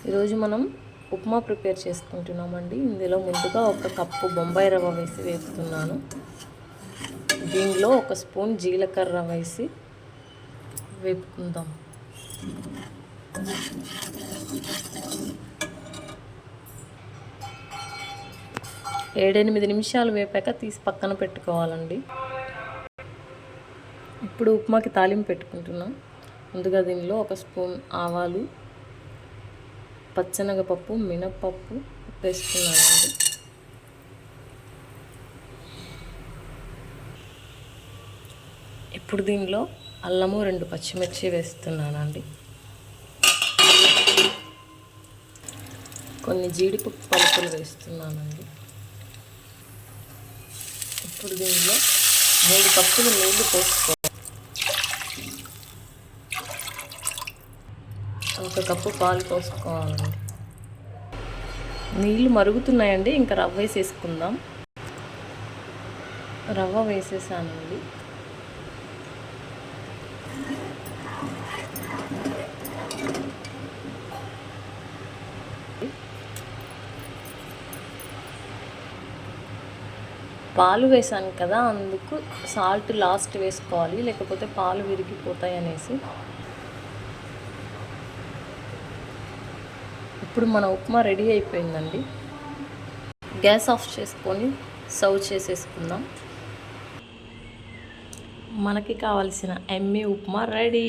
ఈరోజు మనం ఉప్మా ప్రిపేర్ చేసుకుంటున్నామండి. ఇందులో ముందుగా 1 కప్పు బొంబాయి రవ్వ వేసి వేపుతున్నాను. దీనిలో 1 స్పూన్ జీలకర్ర వేసి వేపుకుందాం. ఏడెనిమిది నిమిషాలు వేపాక తీసి పక్కన పెట్టుకోవాలండి. ఇప్పుడు ఉప్మాకి తాలింపు పెట్టుకుంటున్నాం. ముందుగా దీనిలో 1 స్పూన్ ఆవాలు, పచ్చెనగపప్పు, మినప్పప్పు వేసుకున్నానండి. ఇప్పుడు దీనిలో అల్లము, 2 పచ్చిమిర్చి వేస్తున్నానండి. కొన్ని జీడిపప్పు పలుకులు వేస్తున్నానండి. ఇప్పుడు దీనిలో 3 కప్పులు నీళ్లు పోసుకోవాలి. 1 కప్పు పాలు పోసుకోవాలండి. నీళ్ళు మరుగుతున్నాయండి. ఇంకా రవ్వ వేసేసుకుందాం. రవ్వ వేసేసానండి. పాలు వేసాను కదా, అందుకు సాల్ట్ లాస్ట్ వేసుకోవాలి, లేకపోతే పాలు విరిగిపోతాయి అనేసి. ఇప్పుడు మన ఉప్మా రెడీ అయిపోయిందండి. గ్యాస్ ఆఫ్ చేసుకొని సర్వ్ చేసేసుకుందాం. మనకి కావాల్సిన ఎమ్మీ ఉప్మా రెడీ.